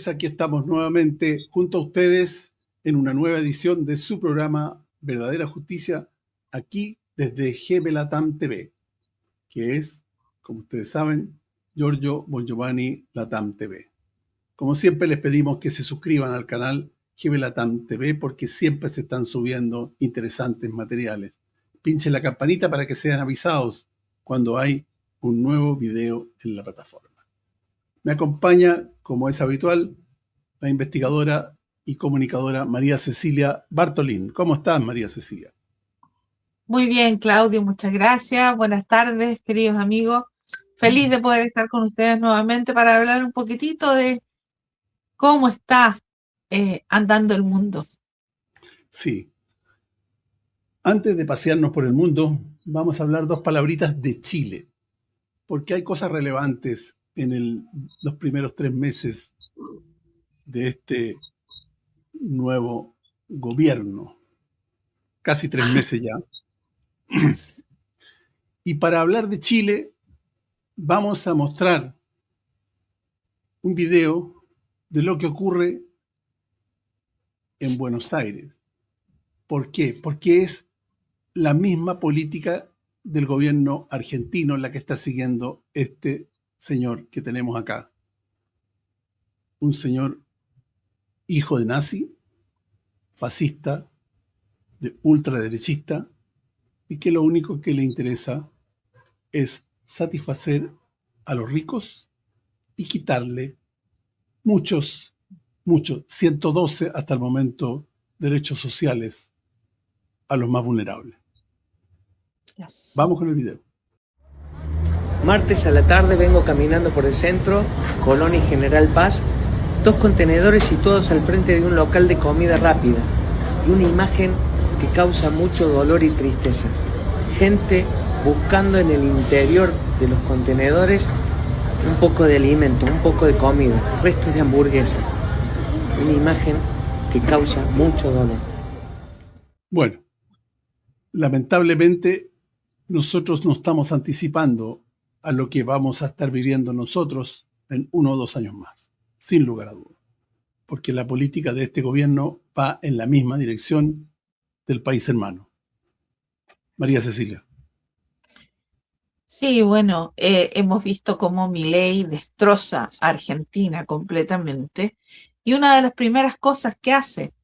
aquí estamos nuevamente junto a ustedes en una nueva edición de su programa Verdadera Justicia, aquí desde GB Latam TV, que es, como ustedes saben, Giorgio Bongiovanni Latam TV. Como siempre les pedimos que se suscriban al canal GB Latam TV porque siempre se están subiendo interesantes materiales. Pinchen la campanita para que sean avisados cuando hay un nuevo video en la plataforma. Me acompaña, como es habitual, la investigadora y comunicadora María Cecilia Bartolín. ¿Cómo estás, María Cecilia? Muy bien, Claudio, muchas gracias. Buenas tardes, queridos amigos. Feliz de poder estar con ustedes nuevamente para hablar un poquitito de cómo está andando el mundo. Sí. Antes de pasearnos por el mundo, vamos a hablar dos palabritas de Chile, porque hay cosas relevantes en los primeros 3 meses de este nuevo gobierno. Casi 3 meses ya. Y para hablar de Chile, vamos a mostrar un video de lo que ocurre en Buenos Aires. ¿Por qué? Porque es la misma política del gobierno argentino la que está siguiendo este señor que tenemos acá. Un señor hijo de nazi, fascista, de ultraderechista, y que lo único que le interesa es satisfacer a los ricos y quitarle muchos, 112 hasta el momento, derechos sociales a los más vulnerables. Yes. Vamos con el video. Martes a la tarde vengo caminando por el centro, Colón y General Paz, 2 contenedores situados al frente de un local de comida rápida y una imagen que causa mucho dolor y tristeza. Gente buscando en el interior de los contenedores un poco de alimento, un poco de comida, restos de hamburguesas. Una imagen que causa mucho dolor. Bueno, lamentablemente nosotros nos estamos anticipando a lo que vamos a estar viviendo nosotros en 1 o 2 años más, sin lugar a dudas, porque la política de este gobierno va en la misma dirección del país hermano. María Cecilia. Sí, bueno, hemos visto cómo Milei destroza a Argentina completamente y una de las primeras cosas que hace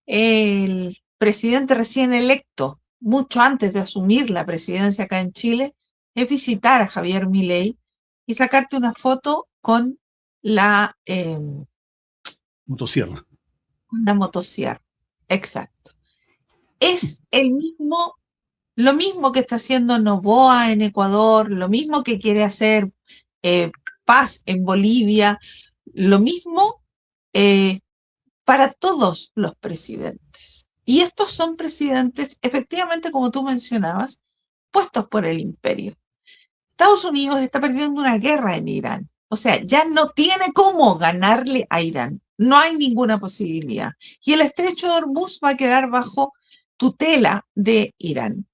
el presidente recién electo, mucho antes de asumir la presidencia acá en Chile, es visitar a Javier Milei y sacarte una foto con la Motosierra. una motosierra. Exacto. Es lo mismo que está haciendo Noboa en Ecuador, lo mismo que quiere hacer Paz en Bolivia, lo mismo para todos los presidentes. Y estos son presidentes, efectivamente, como tú mencionabas, puestos por el imperio. Estados Unidos está perdiendo una guerra en Irán. O sea, ya no tiene cómo ganarle a Irán. No hay ninguna posibilidad. Y el estrecho de Hormuz va a quedar bajo tutela de Irán.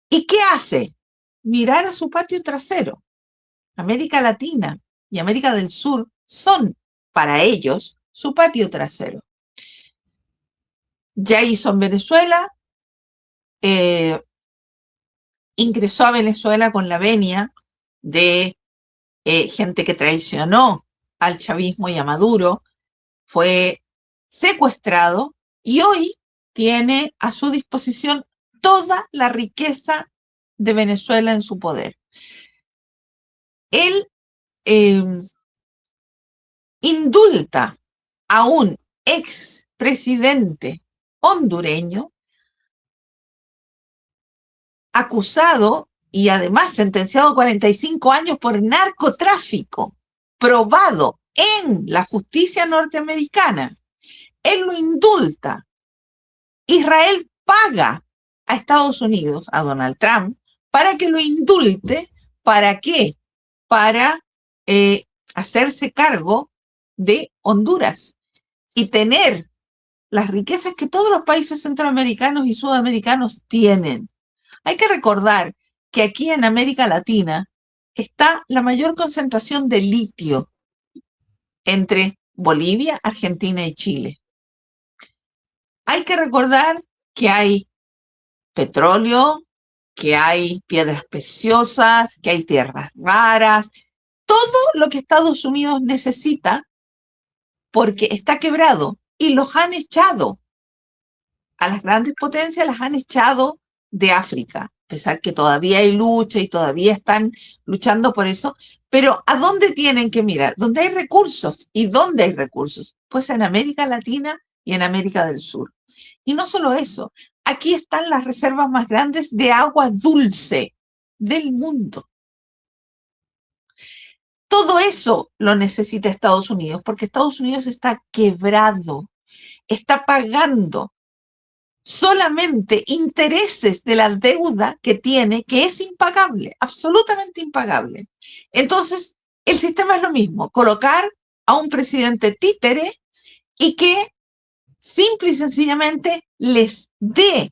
¿Y qué hace? Mirar a su patio trasero. América Latina y América del Sur son, para ellos, su patio trasero. Ya hizo en Venezuela, ingresó a Venezuela con la venia de gente que traicionó al chavismo y a Maduro, fue secuestrado y hoy tiene a su disposición toda la riqueza de Venezuela en su poder. Él indulta a un expresidente hondureño acusado y además sentenciado a 45 años por narcotráfico, probado en la justicia norteamericana. Él lo indulta. Israel paga a Estados Unidos, a Donald Trump, para que lo indulte. ¿Para qué? Para hacerse cargo de Honduras y tener las riquezas que todos los países centroamericanos y sudamericanos tienen. Hay que recordar que aquí en América Latina está la mayor concentración de litio entre Bolivia, Argentina y Chile. Hay que recordar que hay petróleo, que hay piedras preciosas, que hay tierras raras, todo lo que Estados Unidos necesita porque está quebrado y los han echado. A las grandes potencias las han echado de África, a pesar que todavía hay lucha y todavía están luchando por eso. Pero ¿a dónde tienen que mirar? ¿Dónde hay recursos? ¿Y dónde hay recursos? Pues en América Latina y en América del Sur. Y no solo eso, aquí están las reservas más grandes de agua dulce del mundo. Todo eso lo necesita Estados Unidos, porque Estados Unidos está quebrado, está pagando solamente intereses de la deuda que tiene, que es impagable, absolutamente impagable. Entonces, el sistema es lo mismo, colocar a un presidente títere y que simple y sencillamente les dé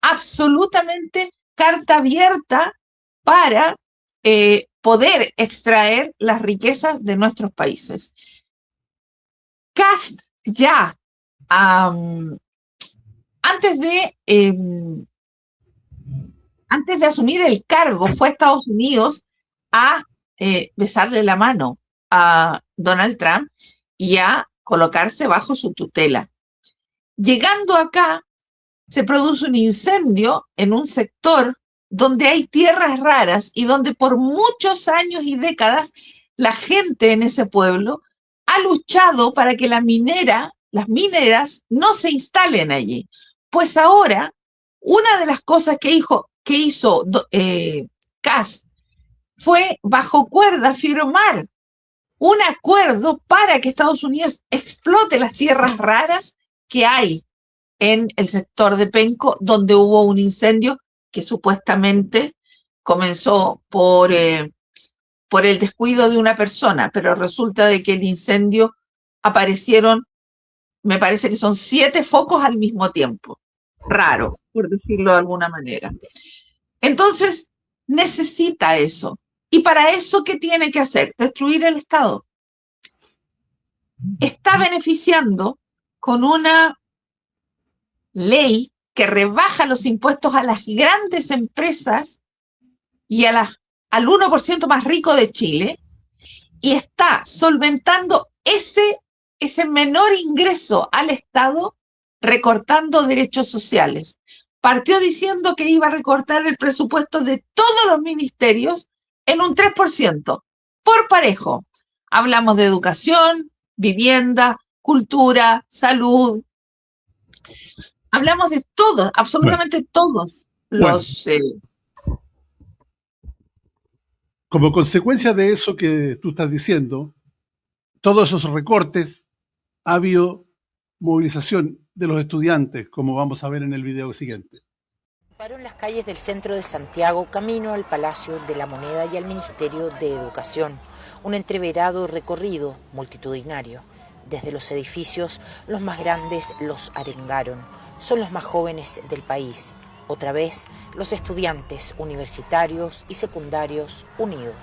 absolutamente carta abierta para poder extraer las riquezas de nuestros países. Kast ya antes de asumir el cargo, fue a Estados Unidos a besarle la mano a Donald Trump y a colocarse bajo su tutela. Llegando acá, se produce un incendio en un sector donde hay tierras raras y donde por muchos años y décadas la gente en ese pueblo ha luchado para que las mineras no se instalen allí. Pues ahora, una de las cosas que hizo Kast fue bajo cuerda firmar un acuerdo para que Estados Unidos explote las tierras raras que hay en el sector de Penco, donde hubo un incendio que supuestamente comenzó por el descuido de una persona, pero resulta de que el incendio aparecieron, me parece que son 7 focos al mismo tiempo. Raro, por decirlo de alguna manera. Entonces, necesita eso. Y para eso, ¿qué tiene que hacer? Destruir el Estado. Está beneficiando con una ley que rebaja los impuestos a las grandes empresas y al 1% más rico de Chile, y está solventando ese menor ingreso al Estado recortando derechos sociales. Partió diciendo que iba a recortar el presupuesto de todos los ministerios en un 3%, por parejo. Hablamos de educación, vivienda, cultura, salud. Hablamos de todos, absolutamente todos los... Como consecuencia de eso que tú estás diciendo, todos esos recortes, ha habido movilización de los estudiantes, como vamos a ver en el video siguiente. Paró en las calles del centro de Santiago, camino al Palacio de la Moneda y al Ministerio de Educación. Un entreverado recorrido multitudinario. Desde los edificios, los más grandes los arengaron. Son los más jóvenes del país. Otra vez, los estudiantes universitarios y secundarios unidos.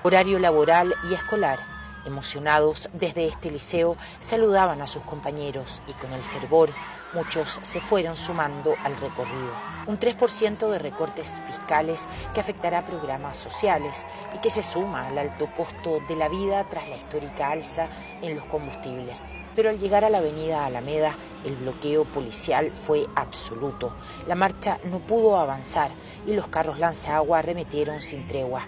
Horario laboral y escolar. Emocionados desde este liceo, saludaban a sus compañeros y con el fervor, muchos se fueron sumando al recorrido. Un 3% de recortes fiscales que afectará programas sociales y que se suma al alto costo de la vida tras la histórica alza en los combustibles. Pero al llegar a la avenida Alameda, el bloqueo policial fue absoluto. La marcha no pudo avanzar y los carros lanzaagua arremetieron sin tregua.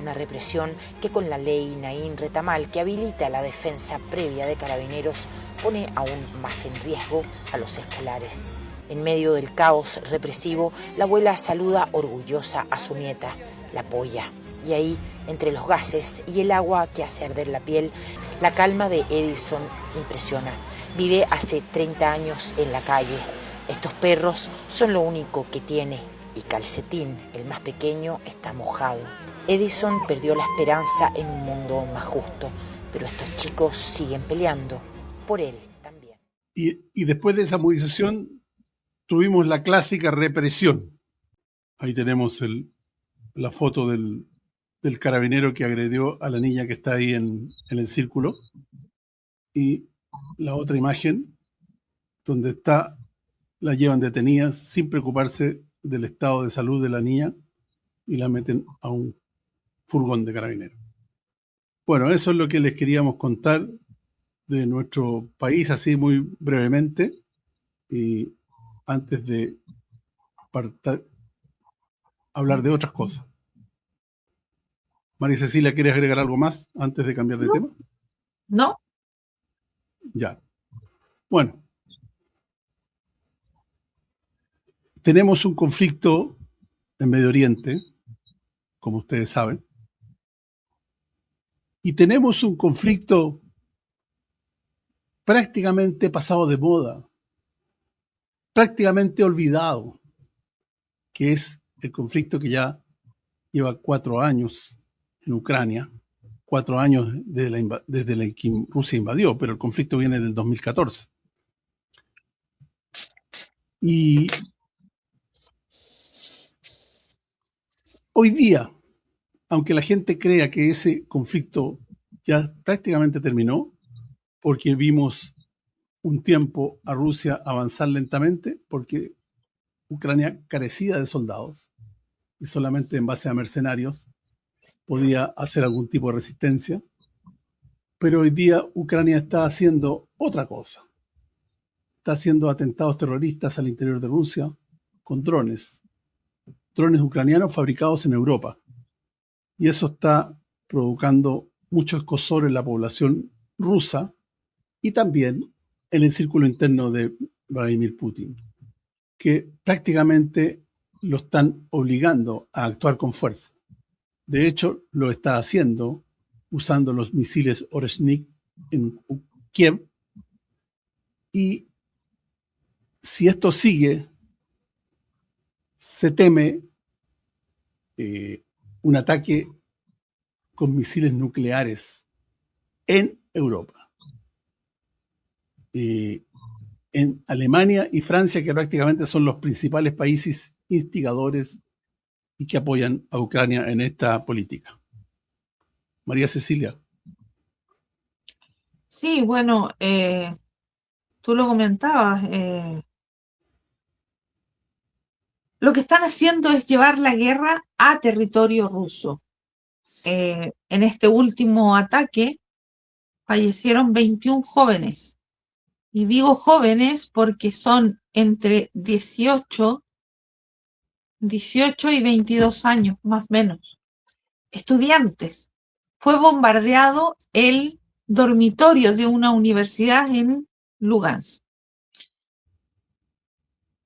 Una represión que con la ley Naín Retamal, que habilita la defensa previa de carabineros, pone aún más en riesgo a los escolares. En medio del caos represivo, la abuela saluda orgullosa a su nieta, la apoya. Y ahí, entre los gases y el agua que hace arder la piel, la calma de Edison impresiona. Vive hace 30 años en la calle. Estos perros son lo único que tiene. Y Calcetín, el más pequeño, está mojado. Edison perdió la esperanza en un mundo más justo, pero estos chicos siguen peleando por él también. Y después de esa movilización tuvimos la clásica represión. Ahí tenemos la foto del carabinero que agredió a la niña que está ahí en el círculo. Y la otra imagen, donde está, la llevan detenida sin preocuparse del estado de salud de la niña y la meten a un furgón de carabineros. Bueno, eso es lo que les queríamos contar de nuestro país, así muy brevemente, y antes de hablar de otras cosas. María Cecilia, ¿quieres agregar algo más antes de cambiar de tema? No. Ya. Bueno. Tenemos un conflicto en Medio Oriente, como ustedes saben, y tenemos un conflicto prácticamente pasado de moda, prácticamente olvidado, que es el conflicto que ya lleva 4 años en Ucrania, 4 años desde que Rusia invadió, pero el conflicto viene del 2014. Y hoy día, aunque la gente crea que ese conflicto ya prácticamente terminó, porque vimos un tiempo a Rusia avanzar lentamente, porque Ucrania carecía de soldados y solamente en base a mercenarios podía hacer algún tipo de resistencia. Pero hoy día Ucrania está haciendo otra cosa. Está haciendo atentados terroristas al interior de Rusia con drones ucranianos fabricados en Europa. Y eso está provocando mucho escozor en la población rusa y también en el círculo interno de Vladimir Putin, que prácticamente lo están obligando a actuar con fuerza. De hecho, lo está haciendo usando los misiles Oreshnik en Kiev. Y si esto sigue, se teme un ataque con misiles nucleares en Europa. En Alemania y Francia, que prácticamente son los principales países instigadores y que apoyan a Ucrania en esta política. María Cecilia. Sí, bueno, tú lo comentabas. Lo que están haciendo es llevar la guerra a territorio ruso. En este último ataque fallecieron 21 jóvenes. Y digo jóvenes porque son entre 18 y 22 años, más o menos. Estudiantes. Fue bombardeado el dormitorio de una universidad en Lugansk.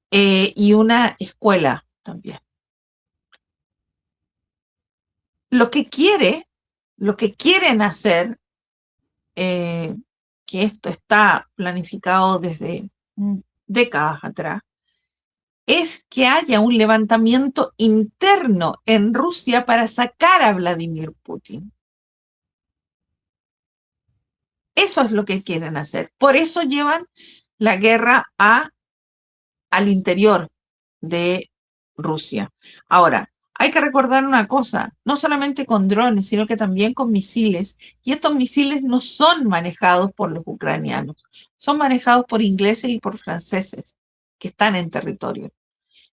Y una escuela también. Lo que quieren hacer, que esto está planificado desde décadas atrás, es que haya un levantamiento interno en Rusia para sacar a Vladimir Putin. Eso es lo que quieren hacer. Por eso llevan la guerra al interior de Rusia. Ahora, hay que recordar una cosa, no solamente con drones, sino que también con misiles. Y estos misiles no son manejados por los ucranianos, son manejados por ingleses y por franceses que están en territorio.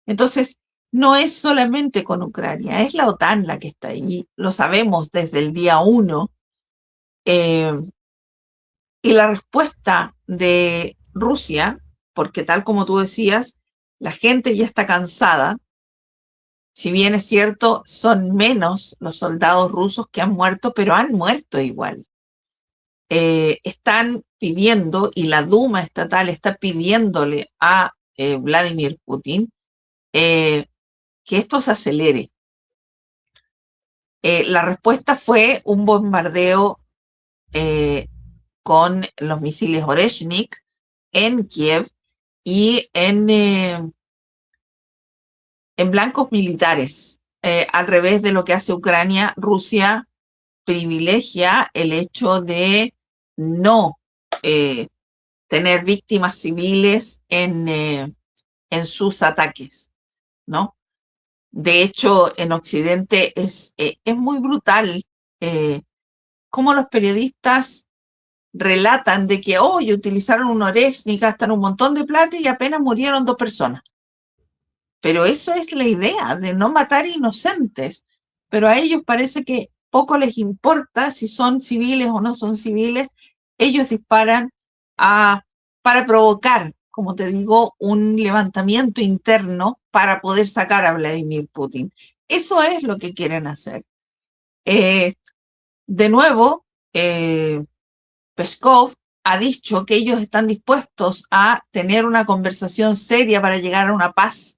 Entonces, no es solamente con Ucrania, es la OTAN la que está ahí, lo sabemos desde el día 1. Y la respuesta de Rusia, porque tal como tú decías, la gente ya está cansada. Si bien es cierto, son menos los soldados rusos que han muerto, pero han muerto igual. Están pidiendo, y la Duma estatal está pidiéndole a Vladimir Putin que esto se acelere. La respuesta fue un bombardeo con los misiles Oreshnik en Kiev y en blancos militares. Al revés de lo que hace Ucrania, Rusia privilegia el hecho de no tener víctimas civiles en sus ataques, ¿no? De hecho, en Occidente es muy brutal cómo los periodistas relatan de que hoy utilizaron un Oresnik, gastan un montón de plata y apenas murieron 2 personas. Pero eso es la idea, de no matar inocentes. Pero a ellos parece que poco les importa si son civiles o no son civiles. Ellos disparan para provocar, como te digo, un levantamiento interno para poder sacar a Vladimir Putin. Eso es lo que quieren hacer. De nuevo, Peskov ha dicho que ellos están dispuestos a tener una conversación seria para llegar a una paz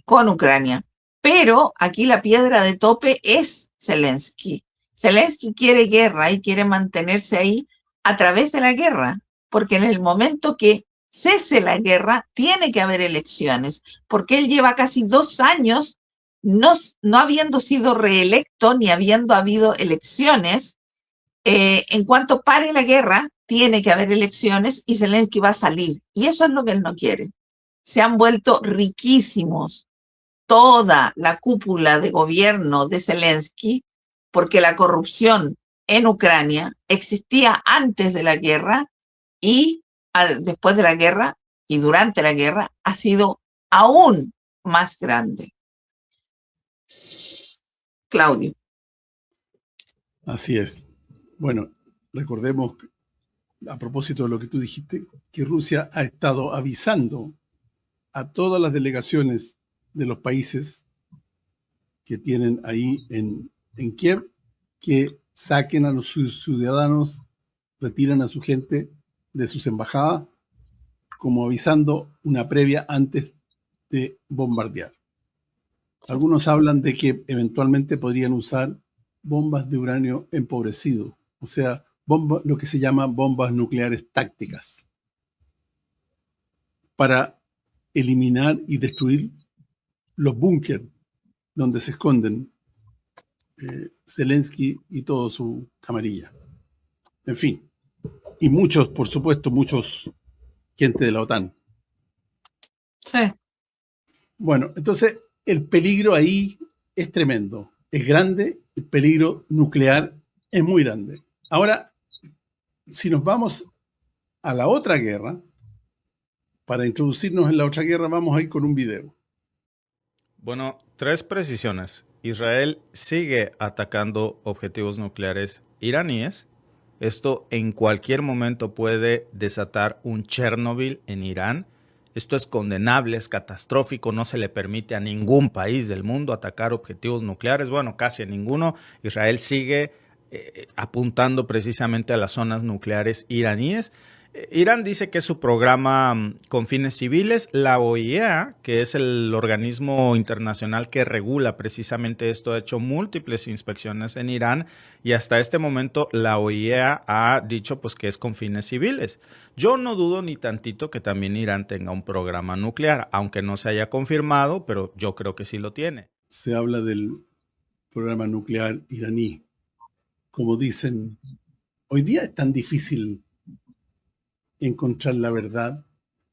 con Ucrania. Pero aquí la piedra de tope es Zelensky. Zelensky quiere guerra y quiere mantenerse ahí a través de la guerra, porque en el momento que cese la guerra tiene que haber elecciones, porque él lleva casi 2 años no habiendo sido reelecto ni habiendo habido elecciones. En cuanto pare la guerra, tiene que haber elecciones y Zelensky va a salir. Y eso es lo que él no quiere. Se han vuelto riquísimos toda la cúpula de gobierno de Zelensky, porque la corrupción en Ucrania existía antes de la guerra y después de la guerra y durante la guerra ha sido aún más grande. Claudio. Así es. Bueno, recordemos, a propósito de lo que tú dijiste, que Rusia ha estado avisando a todas las delegaciones de los países que tienen ahí en Kiev que saquen a los ciudadanos, retiren a su gente de sus embajadas, como avisando una previa antes de bombardear. Algunos hablan de que eventualmente podrían usar bombas de uranio empobrecido, o sea, lo que se llama bombas nucleares tácticas, para eliminar y destruir los búnker donde se esconden Zelensky y toda su camarilla. En fin, y muchos, por supuesto, muchos gente de la OTAN. Sí. Bueno, entonces el peligro ahí es tremendo, es grande, el peligro nuclear es muy grande. Ahora, si nos vamos a la otra guerra, para introducirnos en la otra guerra, vamos a ir con un video. Bueno, 3 precisiones. Israel sigue atacando objetivos nucleares iraníes. Esto en cualquier momento puede desatar un Chernobyl en Irán. Esto es condenable, es catastrófico, no se le permite a ningún país del mundo atacar objetivos nucleares, bueno, casi a ninguno. Israel sigue apuntando precisamente a las zonas nucleares iraníes. Irán dice que es su programa con fines civiles. La OIEA, que es el organismo internacional que regula precisamente esto, ha hecho múltiples inspecciones en Irán y hasta este momento la OIEA ha dicho pues que es con fines civiles. Yo no dudo ni tantito que también Irán tenga un programa nuclear, aunque no se haya confirmado, pero yo creo que sí lo tiene. Se habla del programa nuclear iraní. Como dicen, hoy día es tan difícil encontrar la verdad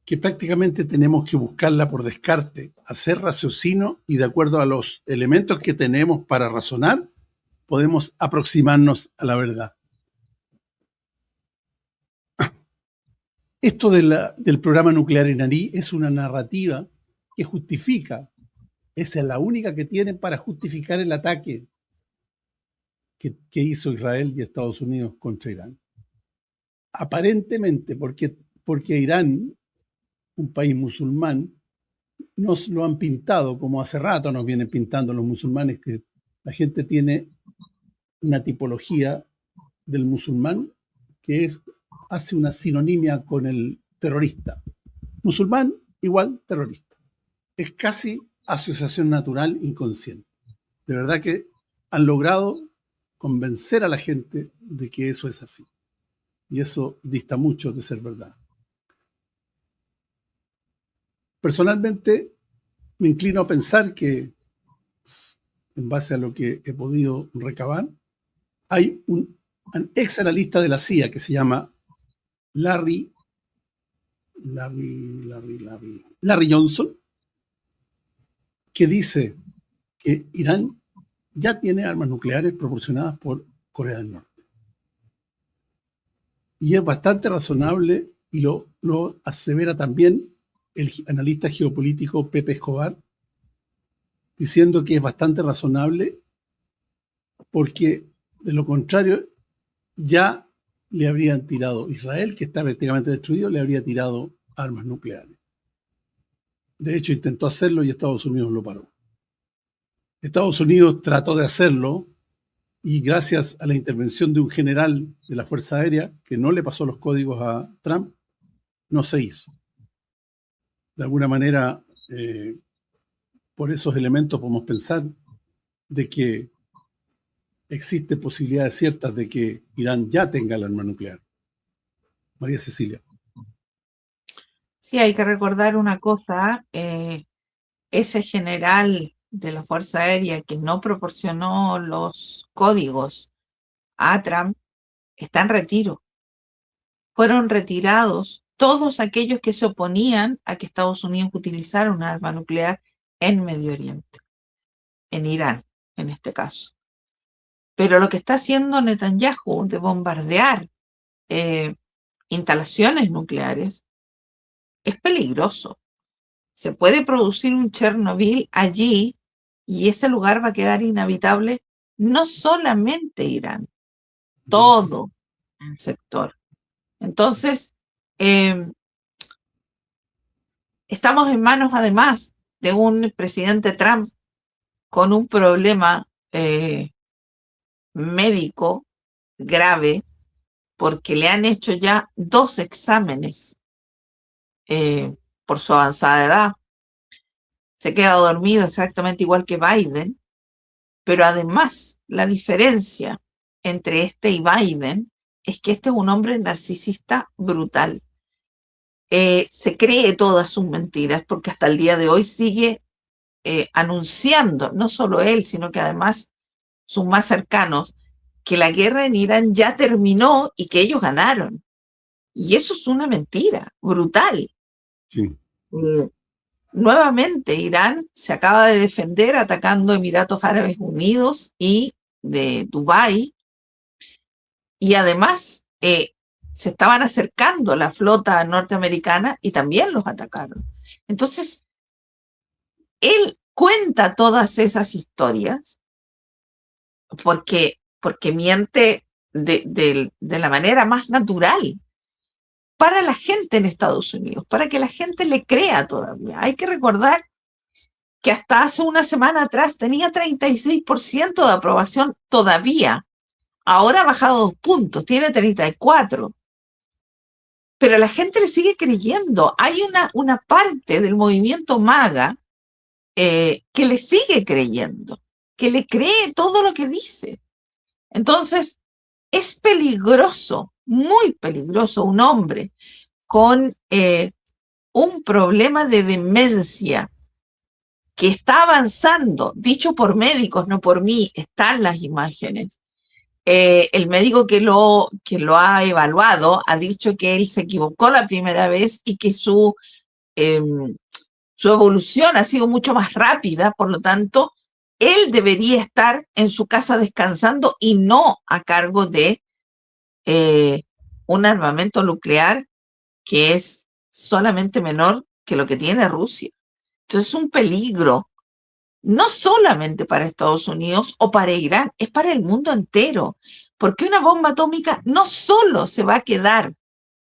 que prácticamente tenemos que buscarla por descarte, hacer raciocinio y de acuerdo a los elementos que tenemos para razonar, podemos aproximarnos a la verdad. Esto del programa nuclear iraní es una narrativa que justifica, esa es la única que tienen para justificar el ataque que hizo Israel y Estados Unidos contra Irán. Aparentemente, porque Irán, un país musulmán, nos lo han pintado, como hace rato nos vienen pintando los musulmanes, que la gente tiene una tipología del musulmán que hace una sinonimia con el terrorista. Musulmán igual terrorista. Es casi asociación natural inconsciente. De verdad que han logrado convencer a la gente de que eso es así. Y eso dista mucho de ser verdad. Personalmente, me inclino a pensar que, en base a lo que he podido recabar, hay un ex analista de la CIA que se llama Larry Johnson, que dice que Irán ya tiene armas nucleares proporcionadas por Corea del Norte. Y es bastante razonable, y lo asevera también el analista geopolítico Pepe Escobar, diciendo que es bastante razonable porque, de lo contrario, ya le habrían tirado, Israel, que está prácticamente destruido, le habría tirado armas nucleares. De hecho, intentó hacerlo y Estados Unidos lo paró. Estados Unidos trató de hacerlo y gracias a la intervención de un general de la Fuerza Aérea, que no le pasó los códigos a Trump, no se hizo. De alguna manera, por esos elementos podemos pensar de que existen posibilidades ciertas de que Irán ya tenga el arma nuclear. María Cecilia. Sí, hay que recordar una cosa, ese general de la Fuerza Aérea que no proporcionó los códigos a Trump está en retiro. Fueron retirados todos aquellos que se oponían a que Estados Unidos utilizara un arma nuclear en Medio Oriente, en Irán, en este caso. Pero lo que está haciendo Netanyahu de bombardear instalaciones nucleares es peligroso. Se puede producir un Chernobyl allí y ese lugar va a quedar inhabitable, no solamente Irán, todo el sector. Entonces, estamos en manos además de un presidente Trump con un problema médico grave porque le han hecho ya 2 exámenes por su avanzada edad. Se queda dormido exactamente igual que Biden, pero además la diferencia entre este y Biden es que este es un hombre narcisista brutal. Se cree todas sus mentiras porque hasta el día de hoy sigue anunciando, no solo él, sino que además sus más cercanos, que la guerra en Irán ya terminó y que ellos ganaron. Y eso es una mentira brutal. Sí. Nuevamente, Irán se acaba de defender atacando Emiratos Árabes Unidos y de Dubái, y además se estaban acercando a la flota norteamericana y también los atacaron. Entonces, él cuenta todas esas historias porque miente de la manera más natural para la gente en Estados Unidos, para que la gente le crea todavía. Hay que recordar que hasta hace una semana atrás tenía 36% de aprobación todavía. Ahora ha bajado 2 puntos, tiene 34%. Pero la gente le sigue creyendo. Hay una parte del movimiento MAGA que le sigue creyendo, que le cree todo lo que dice. Entonces, es peligroso, muy peligroso, un hombre con un problema de demencia que está avanzando, dicho por médicos, no por mí, están las imágenes. El médico que lo ha evaluado ha dicho que él se equivocó la primera vez y que su evolución ha sido mucho más rápida, por lo tanto, él debería estar en su casa descansando y no a cargo de un armamento nuclear que es solamente menor que lo que tiene Rusia. Entonces es un peligro, no solamente para Estados Unidos o para Irán, es para el mundo entero, porque una bomba atómica no solo se va a quedar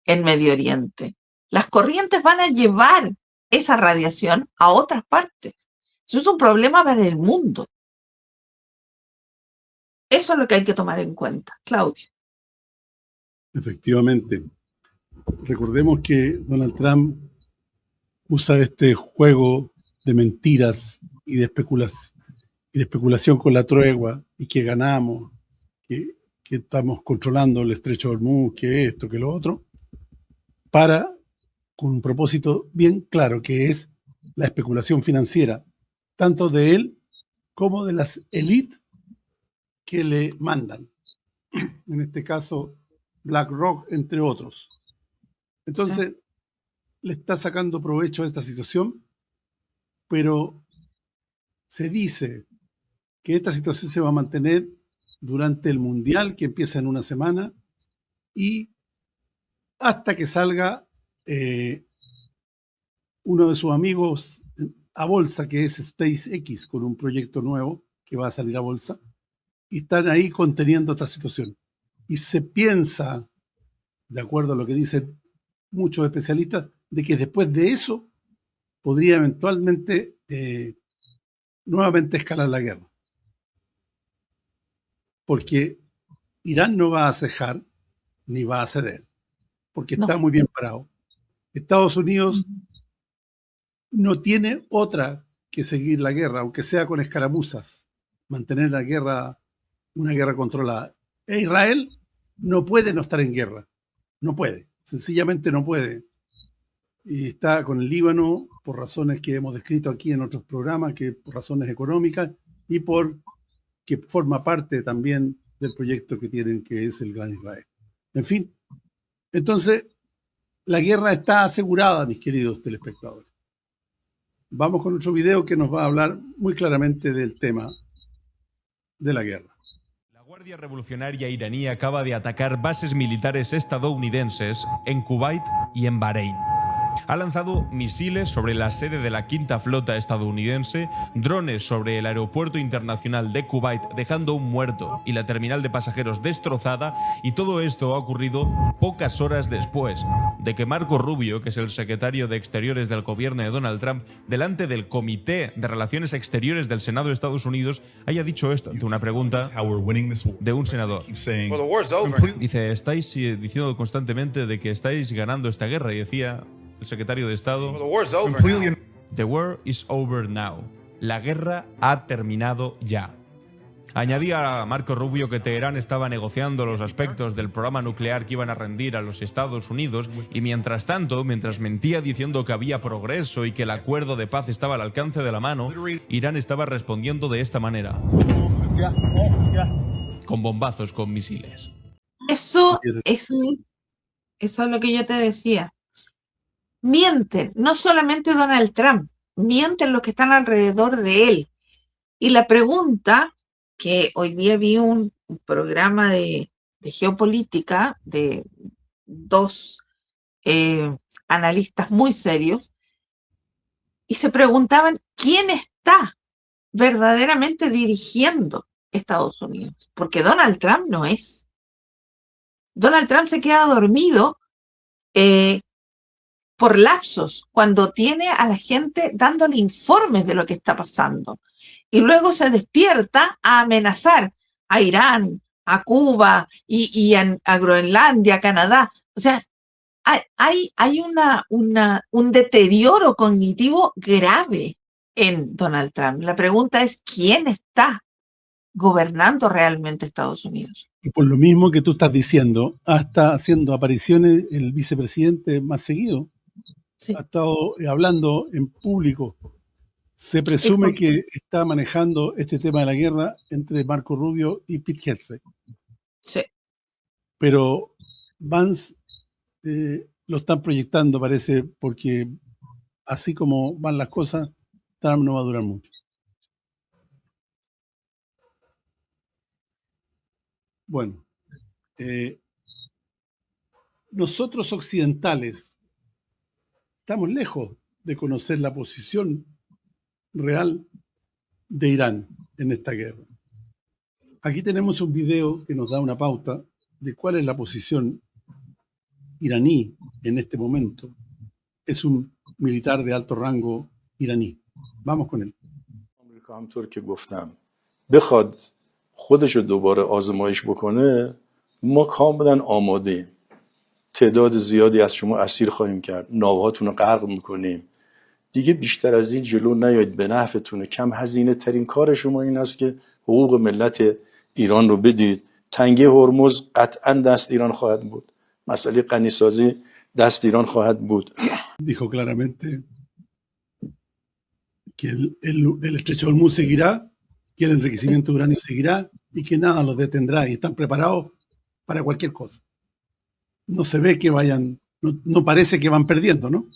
en Medio Oriente, las corrientes van a llevar esa radiación a otras partes. Eso es un problema para el mundo. Eso es lo que hay que tomar en cuenta, Claudio. Efectivamente. Recordemos que Donald Trump usa este juego de mentiras y de especulación con la tregua, y que ganamos, que estamos controlando el estrecho de Hormuz, que esto, que lo otro, con un propósito bien claro, que es la especulación financiera, tanto de él como de las élites que le mandan. En este caso, BlackRock, entre otros. Entonces, sí, le está sacando provecho a esta situación, pero se dice que esta situación se va a mantener durante el Mundial, que empieza en una semana, y hasta que salga uno de sus amigos a bolsa, que es SpaceX, con un proyecto nuevo que va a salir a bolsa, y están ahí conteniendo esta situación. Y se piensa, de acuerdo a lo que dicen muchos especialistas, de que después de eso podría eventualmente nuevamente escalar la guerra. Porque Irán no va a cejar ni va a ceder, porque está No. muy bien parado. Estados Unidos no tiene otra que seguir la guerra, aunque sea con escaramuzas, mantener la guerra, una guerra controlada. E Israel no puede no estar en guerra, no puede, sencillamente no puede. Y está con el Líbano por razones que hemos descrito aquí en otros programas, que por razones económicas y por que forma parte también del proyecto que tienen, que es el Gran Israel. En fin, entonces la guerra está asegurada, mis queridos telespectadores. Vamos con otro video que nos va a hablar muy claramente del tema de la guerra. La Guardia Revolucionaria iraní acaba de atacar bases militares estadounidenses en Kuwait y en Bahrein. Ha lanzado misiles sobre la sede de la Quinta Flota estadounidense, drones sobre el aeropuerto internacional de Kuwait, dejando un muerto y la terminal de pasajeros destrozada, y todo esto ha ocurrido pocas horas después de que Marco Rubio, que es el secretario de Exteriores del gobierno de Donald Trump, delante del Comité de Relaciones Exteriores del Senado de Estados Unidos, haya dicho esto ante una pregunta de un senador. Dice, estáis diciendo constantemente de que estáis ganando esta guerra, y decía el secretario de Estado, The war is over now. La guerra ha terminado ya. Añadía a Marco Rubio que Teherán estaba negociando los aspectos del programa nuclear que iban a rendir a los Estados Unidos, y mientras tanto, mientras mentía diciendo que había progreso y que el acuerdo de paz estaba al alcance de la mano, Irán estaba respondiendo de esta manera, con bombazos, con misiles. Eso es lo que yo te decía. Mienten, no solamente Donald Trump, mienten los que están alrededor de él. Y la pregunta, que hoy día vi un programa de geopolítica de dos analistas muy serios, y se preguntaban quién está verdaderamente dirigiendo Estados Unidos, porque Donald Trump no es. Donald Trump se queda dormido por lapsos cuando tiene a la gente dándole informes de lo que está pasando, y luego se despierta a amenazar a Irán, a Cuba y a Groenlandia, a Canadá. O sea, hay un deterioro cognitivo grave en Donald Trump. La pregunta es, ¿quién está gobernando realmente Estados Unidos? Y por lo mismo que tú estás diciendo, está haciendo apariciones el vicepresidente más seguido. Sí. Ha estado hablando en público. Se presume que está manejando este tema de la guerra entre Marco Rubio y Pete Hegseth. Sí. Pero Vance lo están proyectando, parece, porque así como van las cosas, Trump no va a durar mucho. Bueno, nosotros occidentales estamos lejos de conocer la posición real de Irán en esta guerra. Aquí tenemos un video que nos da una pauta de cuál es la posición iraní en este momento. Es un militar de alto rango iraní. Vamos con él. بخواد خودش رو دوباره آزمایش بکنه ما کاملا آماده‌ایم. تعداد زیادی از شما اسیر خواهیم کرد. ناوهاتون رو غرق میکنیم. دیگه بیشتر از این جلو نیایید، به نفعتونه. کم هزینه ترین کار شما این است که حقوق ملت ایران رو بدید. تنگه هرمز قطعا دست ایران خواهد بود. مسئله غنیسازی دست ایران خواهد بود. Dijo claramente que el estrecho de Hormuz seguirá, que el enriquecimiento de uranio seguirá y que nada los detendrá, y están preparados para cualquier cosa. No se ve que vayan, no parece que van perdiendo, ¿no?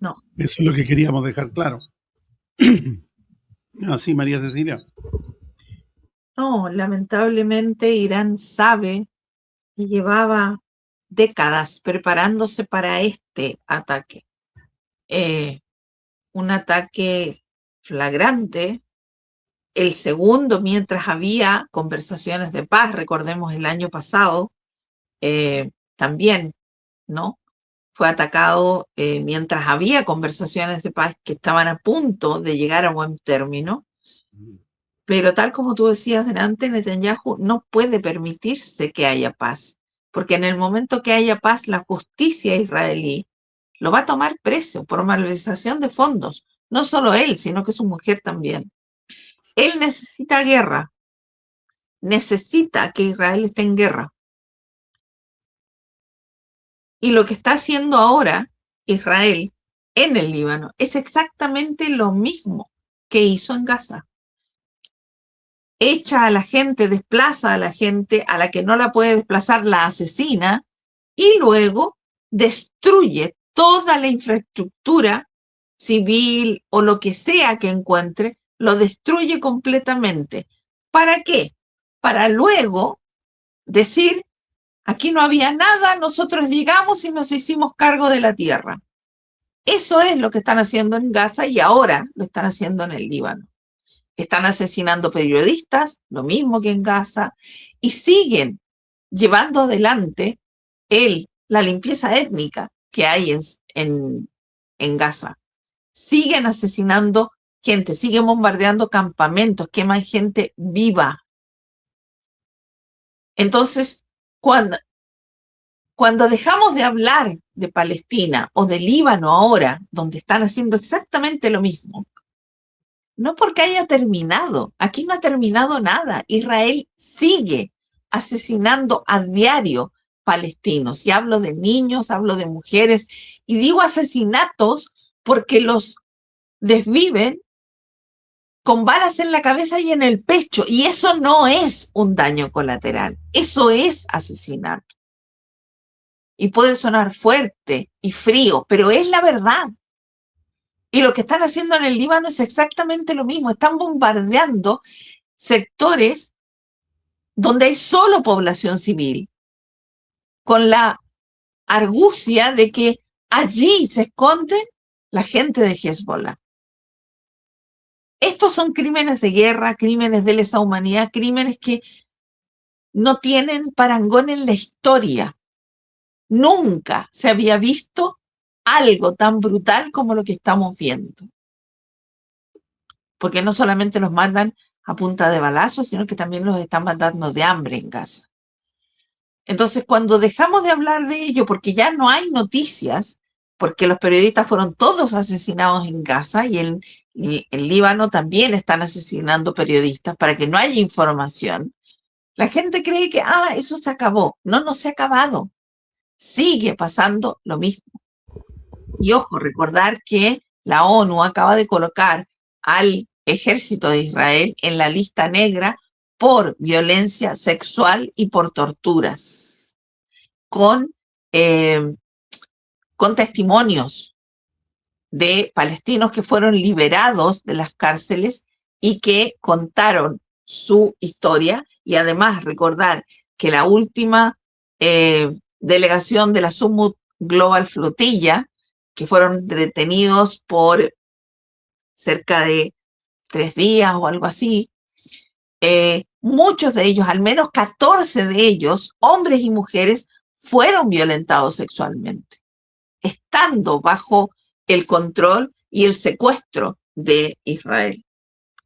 No. Eso es lo que queríamos dejar claro. Así, María Cecilia. No, lamentablemente Irán sabe y llevaba décadas preparándose para este ataque. Un ataque flagrante, el segundo mientras había conversaciones de paz, recordemos el año pasado, también, ¿no? Fue atacado mientras había conversaciones de paz que estaban a punto de llegar a buen término. Pero tal como tú decías delante, Netanyahu no puede permitirse que haya paz, porque en el momento que haya paz, la justicia israelí lo va a tomar preso por malversación de fondos. No solo él, sino que su mujer también. Él necesita guerra, necesita que Israel esté en guerra. Y lo que está haciendo ahora Israel en el Líbano es exactamente lo mismo que hizo en Gaza. Echa a la gente, desplaza a la gente, a la que no la puede desplazar la asesina, y luego destruye toda la infraestructura civil o lo que sea que encuentre, lo destruye completamente. ¿Para qué? Para luego decir, aquí no había nada, nosotros llegamos y nos hicimos cargo de la tierra. Eso es lo que están haciendo en Gaza y ahora lo están haciendo en el Líbano. Están asesinando periodistas, lo mismo que en Gaza, y siguen llevando adelante la limpieza étnica que hay en Gaza. Siguen asesinando gente, siguen bombardeando campamentos, queman gente viva. Entonces, cuando dejamos de hablar de Palestina o de Líbano ahora, donde están haciendo exactamente lo mismo, no porque haya terminado, aquí no ha terminado nada. Israel sigue asesinando a diario palestinos. Y hablo de niños, hablo de mujeres, y digo asesinatos porque los desviven con balas en la cabeza y en el pecho. Y eso no es un daño colateral, eso es asesinato. Y puede sonar fuerte y frío, pero es la verdad. Y lo que están haciendo en el Líbano es exactamente lo mismo. Están bombardeando sectores donde hay solo población civil, con la argucia de que allí se esconde la gente de Hezbollah. Estos son crímenes de guerra, crímenes de lesa humanidad, crímenes que no tienen parangón en la historia. Nunca se había visto algo tan brutal como lo que estamos viendo. Porque no solamente los mandan a punta de balazos, sino que también los están matando de hambre en Gaza. Entonces, cuando dejamos de hablar de ello, porque ya no hay noticias, porque los periodistas fueron todos asesinados en Gaza y en Líbano también están asesinando periodistas para que no haya información, la gente cree que, eso se acabó. No, no se ha acabado. Sigue pasando lo mismo. Y ojo, recordar que la ONU acaba de colocar al ejército de Israel en la lista negra por violencia sexual y por torturas, con testimonios de palestinos que fueron liberados de las cárceles y que contaron su historia. Y además recordar que la última delegación de la Summit Global Flotilla, que fueron detenidos por cerca de 3 días o algo así, muchos de ellos, al menos 14 de ellos, hombres y mujeres, fueron violentados sexualmente, estando bajo el control y el secuestro de Israel.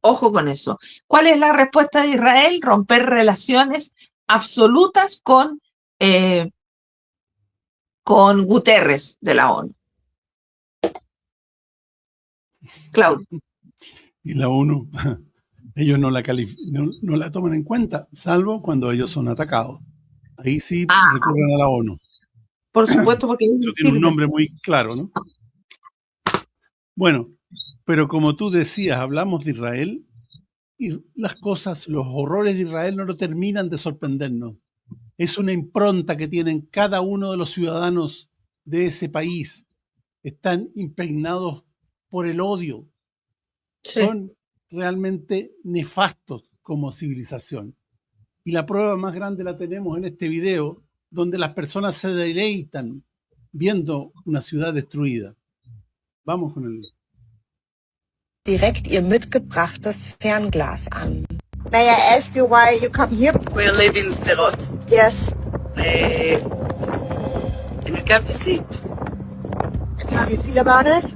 Ojo con eso. ¿Cuál es la respuesta de Israel? Romper relaciones absolutas con Guterres de la ONU. Claudio. Y la ONU, ellos no la toman en cuenta, salvo cuando ellos son atacados. Ahí sí recurren a la ONU. Por supuesto, porque eso tiene un nombre muy claro, ¿no? Bueno, pero como tú decías, hablamos de Israel y las cosas, los horrores de Israel no terminan de sorprendernos. Es una impronta que tienen cada uno de los ciudadanos de ese país. Están impregnados por el odio. Sí. Son realmente nefastos como civilización. Y la prueba más grande la tenemos en este video, donde las personas se deleitan viendo una ciudad destruida. Vamos con el... Direkt ihr mitgebrachtes Fernglas an. May I ask you why you come here? We live in Sderot. Yes. And we come to see it. And how do you feel about it?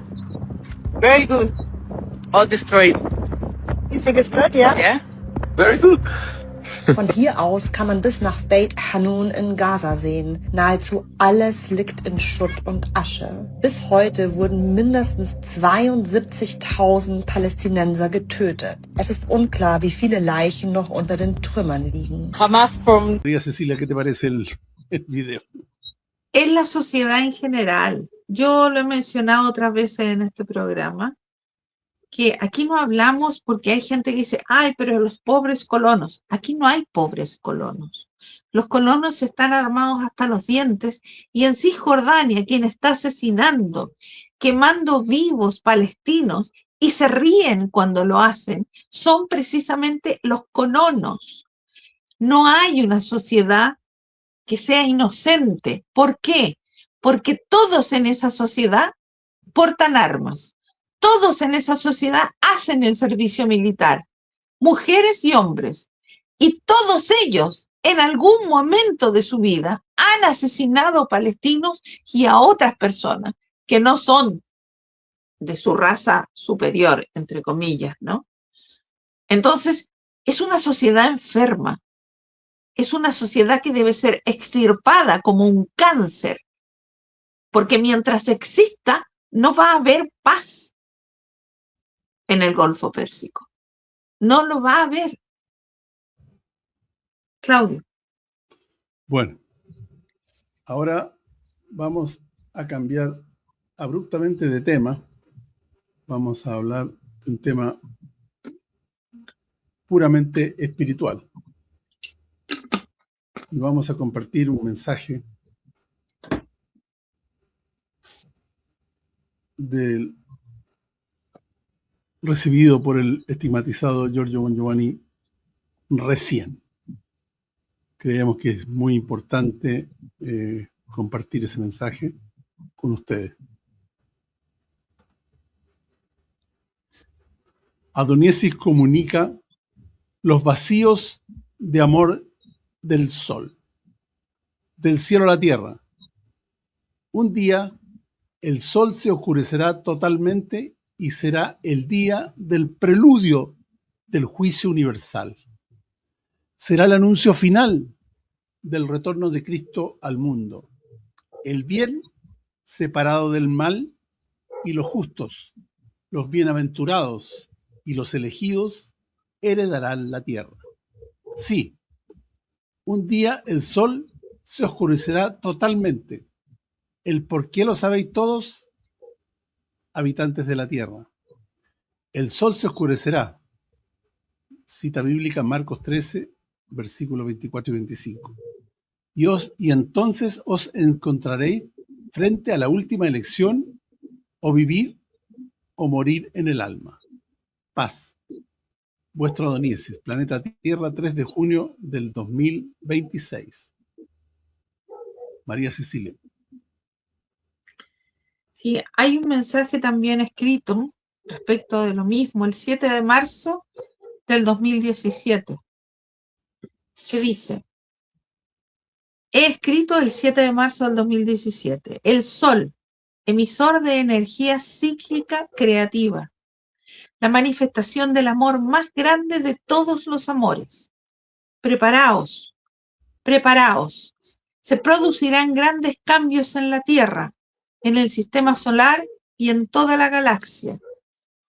Very good. All destroyed. You think it's good, yeah? Yeah? Very good. Von hier aus kann man bis nach Beit Hanun in Gaza sehen. Nahezu alles liegt in Schutt und Asche. Bis heute wurden mindestens 72.000 Palästinenser getötet. Es ist unklar, wie viele Leichen noch unter den Trümmern liegen. Hamas from... María Cecilia, ¿qué te parece el video? Es la sociedad en general. Yo lo he mencionado otras veces en este programa, que aquí no hablamos porque hay gente que dice, ay, pero los pobres colonos. Aquí no hay pobres colonos. Los colonos están armados hasta los dientes y en Cisjordania quien está asesinando, quemando vivos palestinos y se ríen cuando lo hacen, son precisamente los colonos. No hay una sociedad que sea inocente. ¿Por qué? Porque todos en esa sociedad portan armas. Todos en esa sociedad hacen el servicio militar, mujeres y hombres. Y todos ellos, en algún momento de su vida, han asesinado a palestinos y a otras personas que no son de su raza superior, entre comillas, ¿no? Entonces, es una sociedad enferma. Es una sociedad que debe ser extirpada como un cáncer. Porque mientras exista, no va a haber paz en el Golfo Pérsico. No lo va a haber. Claudio. Bueno, ahora vamos a cambiar abruptamente de tema. Vamos a hablar de un tema puramente espiritual. Y vamos a compartir un mensaje recibido por el estigmatizado Giorgio Bongiovanni recién. Creemos que es muy importante compartir ese mensaje con ustedes. Adoniesis comunica los vacíos de amor del sol, del cielo a la tierra. Un día el sol se oscurecerá totalmente y será el día del preludio del juicio universal. Será el anuncio final del retorno de Cristo al mundo. El bien separado del mal y los justos, los bienaventurados y los elegidos heredarán la tierra. Sí, un día el sol se oscurecerá totalmente. El por qué lo sabéis todos, habitantes de la tierra. El sol se oscurecerá. Cita bíblica Marcos 13, versículos 24 y 25. Y entonces os encontraréis frente a la última elección, o vivir o morir en el alma. Paz. Vuestro Adoniesis, Planeta Tierra, 3 de junio del 2026. María Cecilia. Sí, hay un mensaje también escrito respecto de lo mismo, el 7 de marzo del 2017, que dice: he escrito el 7 de marzo del 2017, el Sol, emisor de energía cíclica creativa, la manifestación del amor más grande de todos los amores. Preparaos, preparaos, se producirán grandes cambios en la Tierra, en el sistema solar y en toda la galaxia.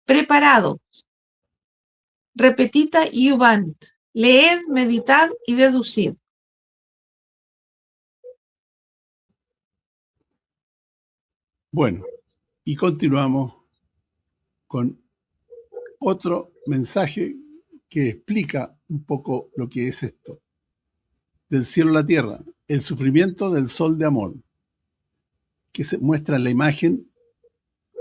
Preparados. Repetita y ubant. Leed, meditad y deducid. Bueno, y continuamos con otro mensaje que explica un poco lo que es esto. Del cielo a la tierra, el sufrimiento del sol de amor, que se muestra en la imagen.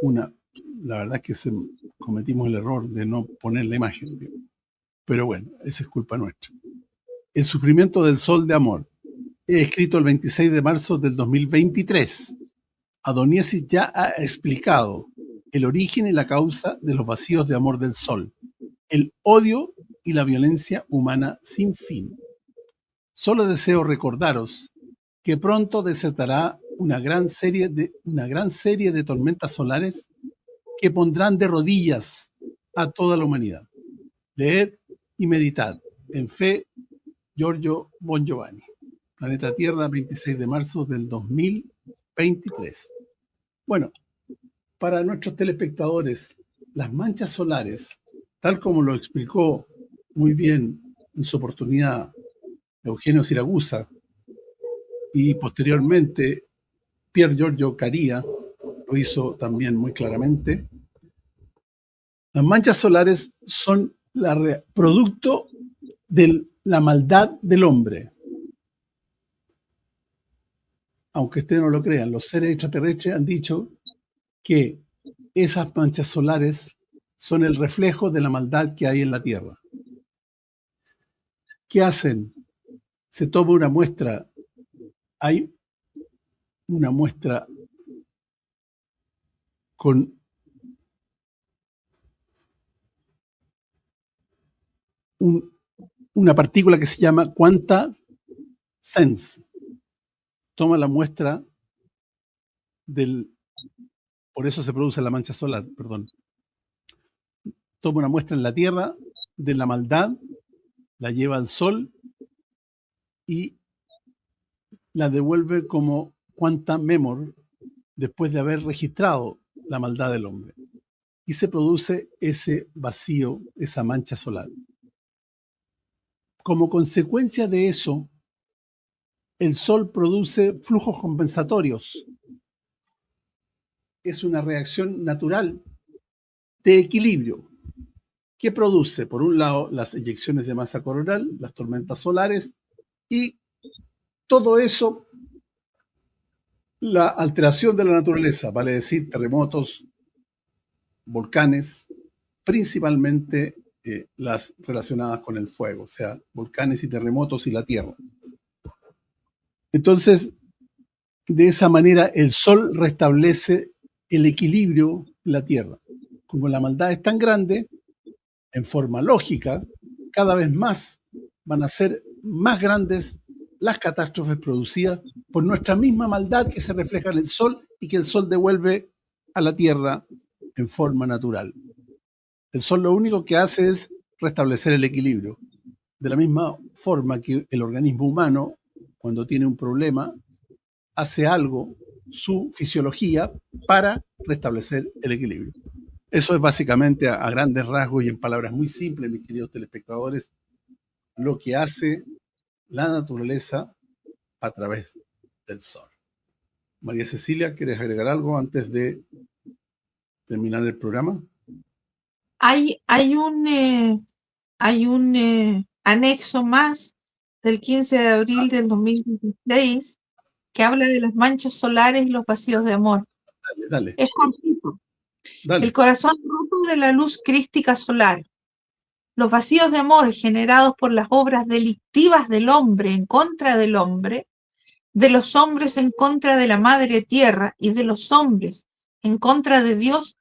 La verdad es que cometimos el error de no poner la imagen, pero bueno, esa es culpa nuestra. El sufrimiento del sol de amor, he escrito el 26 de marzo del 2023. Adoniesis ya ha explicado el origen y la causa de los vacíos de amor del sol, el odio y la violencia humana sin fin. Solo deseo recordaros que pronto desatará una gran serie de tormentas solares que pondrán de rodillas a toda la humanidad. Leed y meditad. En fe, Giorgio Bongiovanni. Planeta Tierra, 26 de marzo del 2023. Bueno, para nuestros telespectadores, las manchas solares, tal como lo explicó muy bien en su oportunidad Eugenio Siragusa y posteriormente Pier Giorgio Caria, lo hizo también muy claramente, las manchas solares son producto de la maldad del hombre. Aunque ustedes no lo crean, los seres extraterrestres han dicho que esas manchas solares son el reflejo de la maldad que hay en la Tierra. ¿Qué hacen? Se toma una muestra. Hay una muestra con una partícula que se llama quanta sense. Toma la muestra por eso se produce la mancha solar, perdón. Toma una muestra en la Tierra de la maldad, la lleva al Sol y la devuelve como quantum memory después de haber registrado la maldad del hombre. Y se produce ese vacío, esa mancha solar. Como consecuencia de eso, el Sol produce flujos compensatorios. Es una reacción natural de equilibrio que produce, por un lado, las eyecciones de masa coronal, las tormentas solares, y todo eso, la alteración de la naturaleza, vale decir, terremotos, volcanes, principalmente las relacionadas con el fuego, o sea, volcanes y terremotos y la Tierra. Entonces, de esa manera, el Sol restablece el equilibrio en la Tierra. Como la maldad es tan grande, en forma lógica, cada vez más van a ser más grandes las catástrofes producidas por nuestra misma maldad que se refleja en el Sol y que el Sol devuelve a la Tierra en forma natural. El Sol lo único que hace es restablecer el equilibrio. De la misma forma que el organismo humano, cuando tiene un problema, hace algo, su fisiología, para restablecer el equilibrio. Eso es básicamente, a grandes rasgos y en palabras muy simples, mis queridos telespectadores, lo que hace la naturaleza a través del Sol. María Cecilia, ¿quieres agregar algo antes de terminar el programa? Hay un anexo más del 15 de abril del 2016 que habla de las manchas solares y los vacíos de amor. Dale. Es cortito. Dale. El corazón roto de la luz crística solar. Los vacíos de amor generados por las obras delictivas del hombre en contra del hombre, de los hombres en contra de la madre tierra y de los hombres en contra de Dios,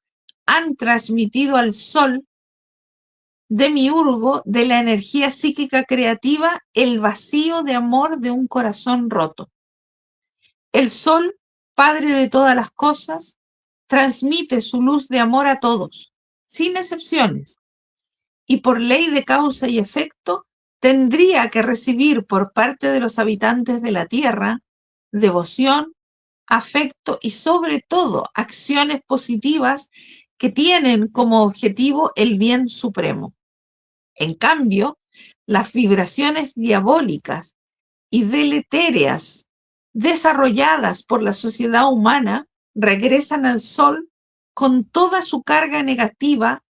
han transmitido al Sol demiurgo de la energía psíquica creativa el vacío de amor de un corazón roto. El Sol, Padre de todas las cosas, transmite su luz de amor a todos, sin excepciones, y por ley de causa y efecto tendría que recibir por parte de los habitantes de la Tierra devoción, afecto y sobre todo acciones positivas que tienen como objetivo el bien supremo. En cambio, las vibraciones diabólicas y deletéreas desarrolladas por la sociedad humana regresan al Sol con toda su carga negativa,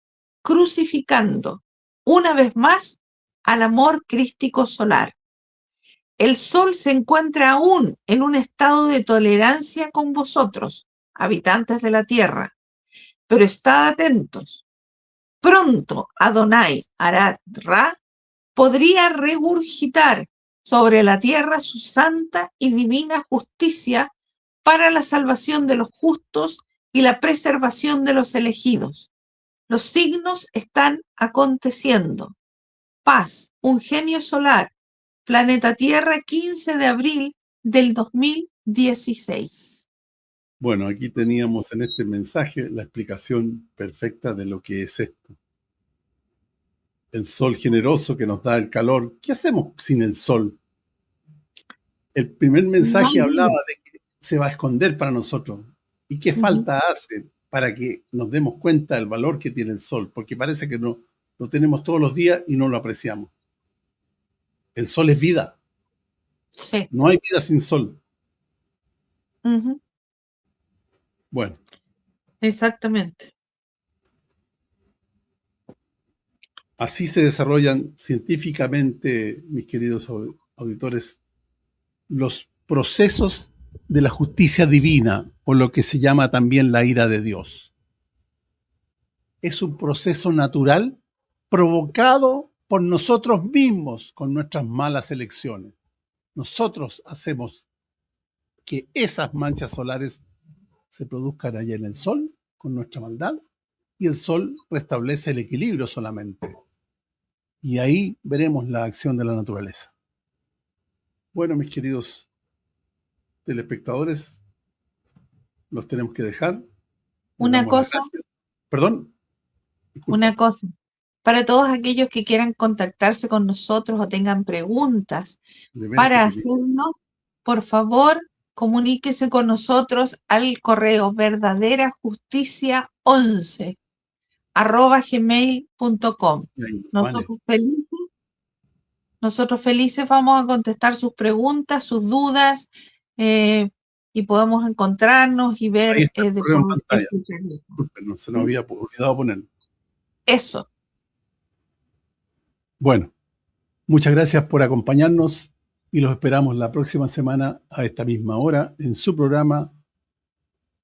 crucificando una vez más al amor crístico solar. El Sol se encuentra aún en un estado de tolerancia con vosotros, habitantes de la Tierra, pero estad atentos. Pronto Adonai Arad Ra podría regurgitar sobre la tierra su santa y divina justicia para la salvación de los justos y la preservación de los elegidos. Los signos están aconteciendo. Paz, un genio solar, planeta Tierra, 15 de abril del 2016. Bueno, aquí teníamos en este mensaje la explicación perfecta de lo que es esto. El sol generoso que nos da el calor. ¿Qué hacemos sin el sol? El primer mensaje hablaba de que se va a esconder para nosotros. ¿Y qué falta hace para que nos demos cuenta del valor que tiene el sol? Porque parece que lo tenemos todos los días y no lo apreciamos. El sol es vida. Sí. No hay vida sin sol. Bueno. Exactamente. Así se desarrollan científicamente, mis queridos auditores, los procesos de la justicia divina, o lo que se llama también la ira de Dios. Es un proceso natural provocado por nosotros mismos con nuestras malas elecciones. Nosotros hacemos que esas manchas solares se produzcan allá en el sol con nuestra maldad, y el sol restablece el equilibrio solamente. Y ahí veremos la acción de la naturaleza. Bueno, mis queridos telespectadores, los tenemos que dejar. Una cosa. Perdón. Disculpa. Una cosa. Para todos aquellos que quieran contactarse con nosotros o tengan preguntas para hacerlo, por favor, comuníquese con nosotros al correo verdaderajusticia11@gmail.com. Nosotros felices vamos a contestar sus preguntas, sus dudas, y podemos encontrarnos y ver. Ahí está el correo en pantalla. Disculpen, no se nos había olvidado ponerlo. Eso. Bueno, muchas gracias por acompañarnos y los esperamos la próxima semana a esta misma hora en su programa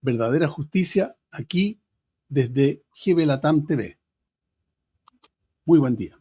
Verdadera Justicia, aquí desde GB Latam TV. Muy buen día.